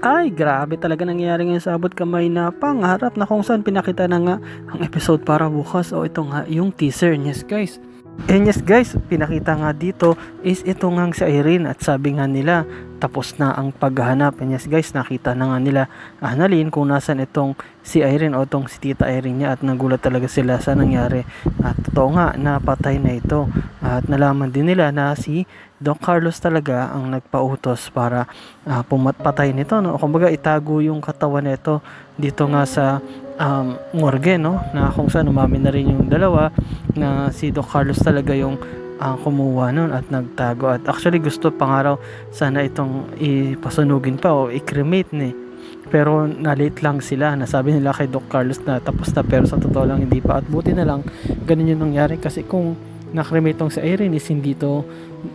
Ay, grabe talaga nangyayari ngayon sa abot kamay na pangarap na kung saan pinakita na nga ang episode para bukas. O ito nga yung teaser. Yes guys. And yes guys, pinakita nga dito is ito nga si Irene at sabi nga nila tapos na ang paghahanap. And yes guys, nakita na nga nila Annalyn kung nasan itong si Irene o itong si Tita Irene niya at nagulat talaga sila sa nangyari. At totoo nga, napatay na ito. At nalaman din nila na si Doc Carlos talaga ang nagpautos para pumatpatay nito, no? Kumbaga itago yung katawan nito dito nga sa morgue, no? Na kung saan umamin na rin yung dalawa na si Doc Carlos talaga yung kumuha nun at nagtago. At actually gusto pangaraw sana itong ipasunugin pa o i-cremate ni. Pero na-late lang sila. Nasabi nila kay Doc Carlos na tapos na pero sa totoo lang hindi pa. At buti na lang ganun yung nangyari kasi kung nakremate tong si Irene is hindi to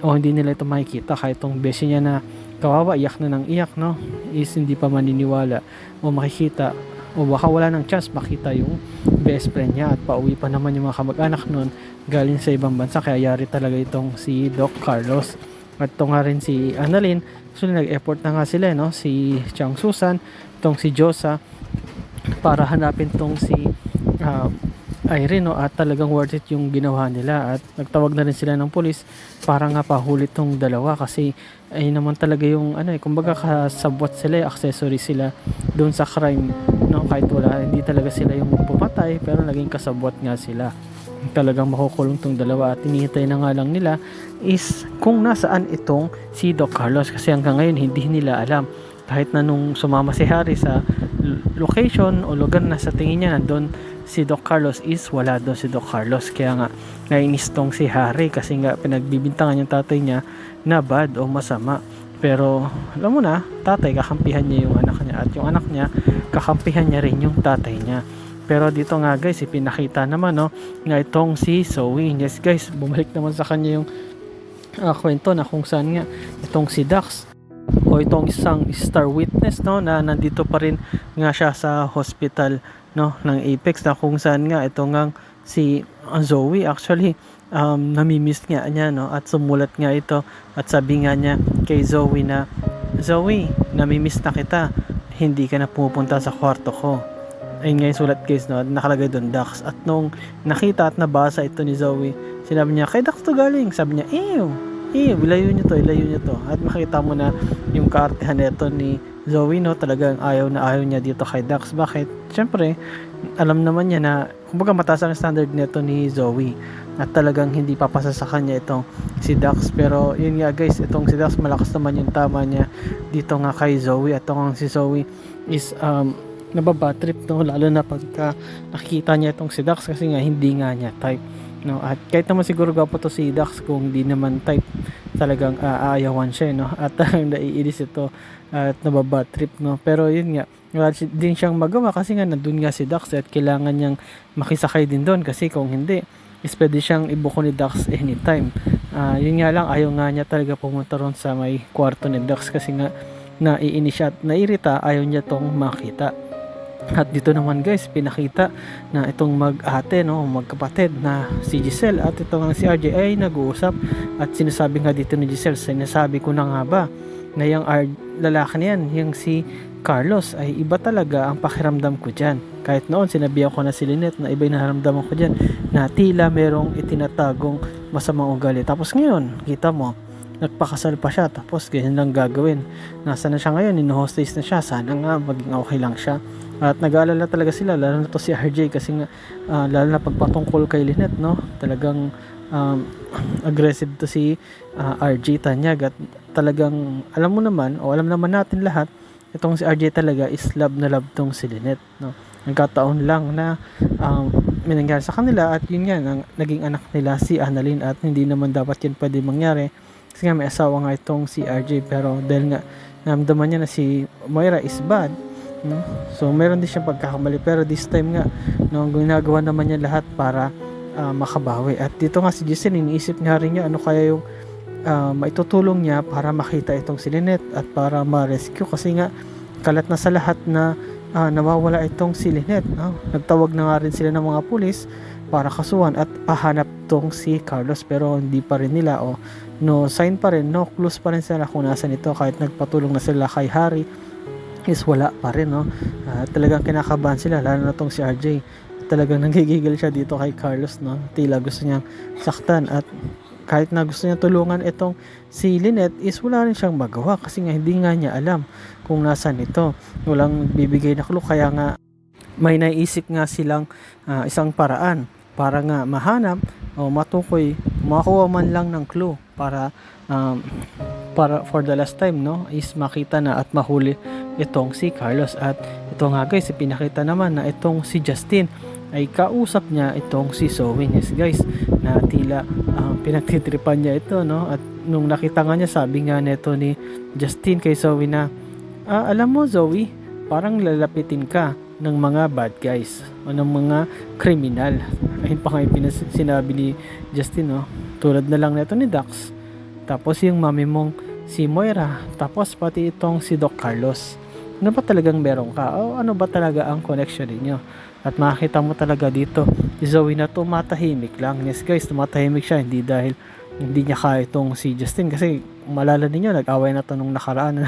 o hindi nila ito makikita kahit tong beshi niya na kawawa iyak na ng iyak, no, is hindi pa maniniwala o makikita o baka wala ng chance makita yung best friend niya at pauwi pa naman yung mga kamag-anak nun galing sa ibang bansa kaya yari talaga itong si Doc Carlos. At ito nga rin si Annalyn, so nag-effort na nga sila, no, si Chang Susan, itong si Josa para hanapin tong si Irene, no, at talagang worth it yung ginawa nila at nagtawag na rin sila ng pulis para nga pahulit tong dalawa kasi ay naman talaga yung kumbaga kasabwat sila, accessory sila doon sa crime, no, kahit wala hindi talaga sila yung pumatay pero naging kasabwat nga sila. Talagang makukulong tong dalawa at hinihintay na nga lang nila is kung nasaan itong si Doc Carlos kasi hanggang ngayon hindi nila alam kahit na nung sumama si Harry sa location o lugar na sa tingin niya nandun si Doc Carlos is wala doon si Doc Carlos kaya nga nainis tong si Harry kasi nga pinagbibintangan yung tatay niya na bad o masama pero alam mo na tatay kakampihan niya yung anak niya at yung anak niya kakampihan niya rin yung tatay niya. Pero dito nga guys ipinakita naman, no, nga itong si Zoe. Yes guys, bumalik naman sa kanya yung kwento na kung saan nga itong si Dax o itong isang star witness, no, na nandito pa rin nga siya sa hospital, no, ng Apex na kung saan nga ito nga si Zoe actually namimiss nga niya, no, at sumulat nga ito at sabi nga niya kay Zoe na Zoe, namimiss na kita, hindi ka na pupunta sa kwarto ko. Ayun nga yung sulat guys, no, nakalagay doon Dax at nung nakita at nabasa ito ni Zoe sinabi niya kay Dax to galing, sabi niya ilayo niyo to at makita mo na yung kaartehan nito ni Zoe, no, talagang ayaw na ayaw niya dito kay Dax. Bakit? Siyempre alam naman niya na kumbaga mataas ang standard nito ni Zoe at talagang hindi papasa sa kanya itong si Dax. Pero yun nga guys, itong si Dax malakas naman yung tama niya dito nga kay Zoe at itong si Zoe is nababatrip, no, lalo na pagka nakikita niya itong si Dax kasi nga hindi nga niya type, no, at kahit naman siguro gwapo to si Dax kung hindi naman type talagang aayawan siya, no, at naiinis ito at nababatrip, no, pero yun nga wala din siyang magawa kasi nga nandun nga si Dax at kailangan niyang makisakay din doon kasi kung hindi is pwede siyang ibuko ni Dax anytime. Yun nga lang ayaw nga niya talaga pumunta ron sa may kwarto ni Dax kasi nga naiinis siya at nairita, ayaw niya tong makita. At dito naman guys pinakita na itong mag-ate, no, magkapatid na si Giselle at itong si RJ ay nag-uusap at sinasabi nga dito ni Giselle, sinasabi ko na nga ba na yung lalaki na yan, yung si Carlos ay iba talaga ang pakiramdam ko dyan. Kahit noon sinabihan ko na si Lynette na iba yung naramdaman ko dyan na tila merong itinatagong masamang ugali. Tapos ngayon kita mo nagpakasal pa siya tapos ganyan lang gagawin. Nasa na siya ngayon, in-hostage na siya, sana nga maging okay lang siya. At nag-aalala talaga sila lalo na to si RJ kasi nga lalo na pagpatungkol kay Lynette, no, talagang aggressive to si RJ Tanyag at talagang alam mo naman o alam naman natin lahat itong si RJ talaga is love na love tong si Lynette, no. Nagkataon lang na may nangyari sa kanila at yun nga naging anak nila si Annalyn at hindi naman dapat yun pwede mangyari kasi nga may asawa nga itong si RJ pero dahil nga naramdaman niya na si Moira is bad, no, so meron din siyang pagkakamali pero this time nga, no, ginagawa naman niya lahat para makabawi. At dito nga si Giselle, iniisip nga rin niya ano kaya yung maitutulong niya para makita itong si Lynette at para ma-rescue, kasi nga kalat na sa lahat na nawawala itong si Lynette. Nagtawag na nga rin sila ng mga pulis para kasuhan at pahanap tong si Carlos, pero hindi pa rin nila no sign pa rin, no clues pa rin sila kung nasan ito. Kahit nagpatulong na sila kay Harry is wala pa rin, no. Talagang kinakabahan sila, lalo na tong si RJ. Talagang nanggigigil siya dito kay Carlos, no. Tila gusto niyang saktan, at kahit na gusto niya tulungan itong si Lynette is wala rin siyang magawa kasi nga hindi nga niya alam kung nasan ito. Walang bibigay na clue, kaya nga may naisip nga silang isang paraan para nga mahanap o matukoy, makuha man lang ng clue para for the last time, no, is makita na at mahuli itong si Carlos. At ito nga guys, ipinakita naman na itong si Justin ay kausap niya itong si Zoe. Yes guys, na tila pinagtitripan niya ito, no. At nung nakita nga niya, sabi nga neto ni Justin kay Zoe na alam mo Zoe, parang lalapitin ka ng mga bad guys o ng mga kriminal. Ayun pa nga yung sinabi ni Justin, no. Tulad na lang neto ni Dax, tapos yung mami mong si Moira, tapos pati itong si Doc Carlos. Ano ba talagang meron ka? O ano ba talaga ang connection ninyo? At makikita mo talaga dito si Zoe na tumatahimik lang. Yes guys, tumatahimik siya, hindi dahil hindi niya kaya itong si Justin, kasi malala ninyo, nag-away na ito nung nakaraan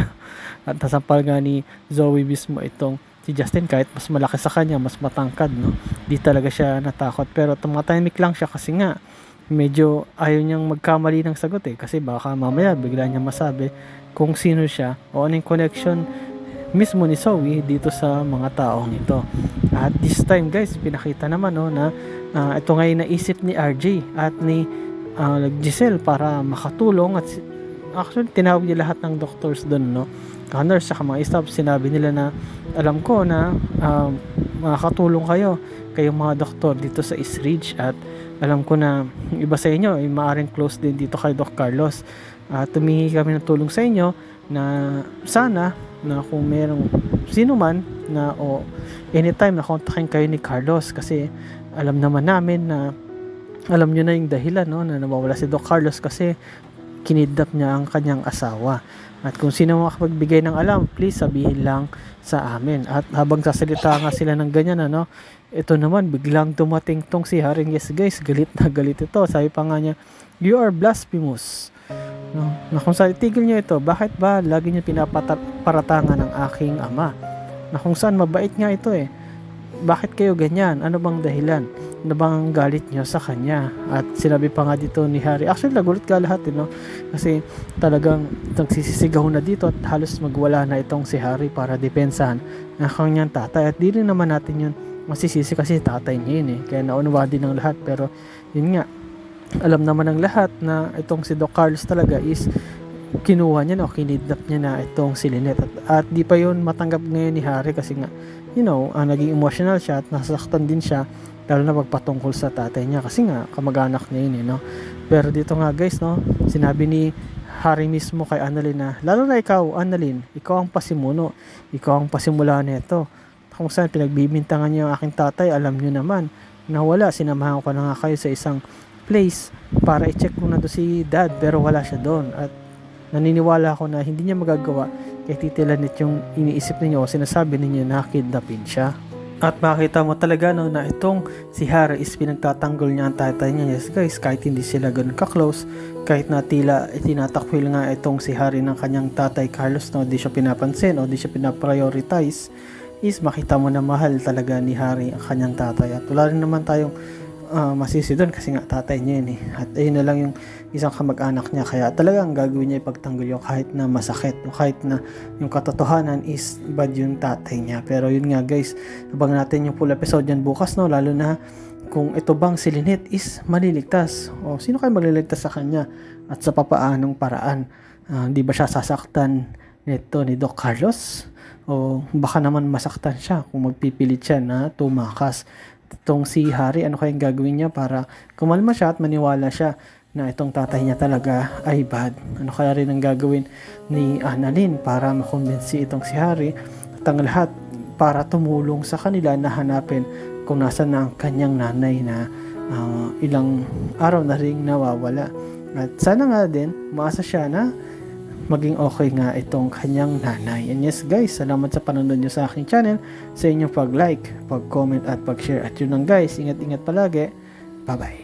at nasampal nga ni Zoe mismo itong si Justin, kahit mas malaki sa kanya, mas matangkad, no. Di talaga siya natakot, pero tumatahimik lang siya kasi nga medyo ayaw niyang magkamali ng sagot kasi baka mamaya bigla niya masabi kung sino siya o ano yung connection mismo ni Zoe dito sa mga taong ito. At this time guys, pinakita naman, no, na ito nga yung naisip ni RJ at ni Giselle para makatulong. At actually tinawag niya lahat ng doctors doon, no, nurse sa mga staff. Sinabi nila na alam ko na makakatulong kayong mga doktor dito sa East Ridge, at alam ko na iba sa inyo ay maaaring close din dito kay Doc Carlos. Tumingi kami ng tulong sa inyo na sana na kung merong sino man na anytime na kontakin kayo ni Carlos, kasi alam naman namin na alam nyo na yung dahilan, no, na nawawala si Doc Carlos kasi kinidnap niya ang kanyang asawa. At kung sino makapagbigay ng alam, please sabihin lang sa amin. At habang sasalita nga sila ng ganyan, ano, ito naman biglang dumating tong si Haring. Yes guys, galit na galit ito. Sabi pa nga niya, you are blasphemous, no? Na kung saan itigil niyo ito, bakit ba lagi niyo pinaparatangan ng aking ama? Na kung saan mabait nga ito bakit kayo ganyan? Ano bang dahilan? Ano bang galit niyo sa kanya? At sinabi pa nga dito ni Harry, actually nagulat ka lahat, no? Kasi talagang nagsisisigaw na dito at halos magwala na itong si Harry para depensahan ng kanyang tatay. At di rin naman natin yun masisisi kasi tatay niya yun kaya naunawa din ng lahat. Pero yun nga, alam naman ng lahat na itong si Doc Carlos talaga is kinuha niya, no, kinidnap niya na itong si Lynette. At di pa yun matanggap ngayon ni Harry kasi nga, naging emotional siya at nasasaktan din siya, lalo na pagpatungkol sa tatay niya kasi nga kamag-anak niya yun, no. Pero dito nga guys, no, sinabi ni Harry mismo kay Annalyn na, lalo na ikaw Annalyn, ikaw ang pasimuno, ikaw ang pasimula nito. Kung saan pinagbibintangan niya ang aking tatay, alam niyo naman na wala, sinamahan ko na nga kayo sa isang place para i-check kung nandun si dad, pero wala siya doon. At naniniwala ako na hindi niya magagawa kay Tita Lynette yung iniisip ninyo o sinasabi ninyo na kidnapin siya. At makita mo talaga, no, na itong si Harry is pinagtatanggol niya ang tatay niya. Yes guys, kahit hindi sila ganun ka-close, kahit na tila tinatakwil nga itong si Harry ng kanyang tatay Carlos, no, di siya pinapansin o di siya pinaprioritize, is makita mo na mahal talaga ni Harry ang kanyang tatay. At wala rin naman tayong masisi doon kasi nga tatay niya yun At ayun na lang yung isang kamag-anak niya, kaya talagang gagawin niya ipagtanggol yung kahit na masakit o kahit na yung katotohanan is bad yung tatay niya. Pero yun nga guys, abangan natin yung full episode yan bukas, no, lalo na kung ito bang si Lynette is maliligtas o sino kayo magliligtas sa kanya at sa papaanong paraan. Di ba siya sasaktan nito ni Doc Carlos o baka naman masaktan siya kung magpipilit siya na tumakas. Itong si Harry, ano kayang gagawin niya para kumalma siya at maniwala siya na itong tatay niya talaga ay bad? Ano kaya rin ang gagawin ni Annalyn para makumbinsi itong si Harry at ang lahat para tumulong sa kanila na hanapin kung nasa na ang kanyang nanay na ilang araw na ring nawawala. At sana nga din, maasa siya na maging okay nga itong kanyang nanay. And yes guys, salamat sa panonood nyo sa aking channel, sa inyong pag-like, pag-comment at pag-share. At yun lang guys, ingat-ingat palagi. Bye-bye.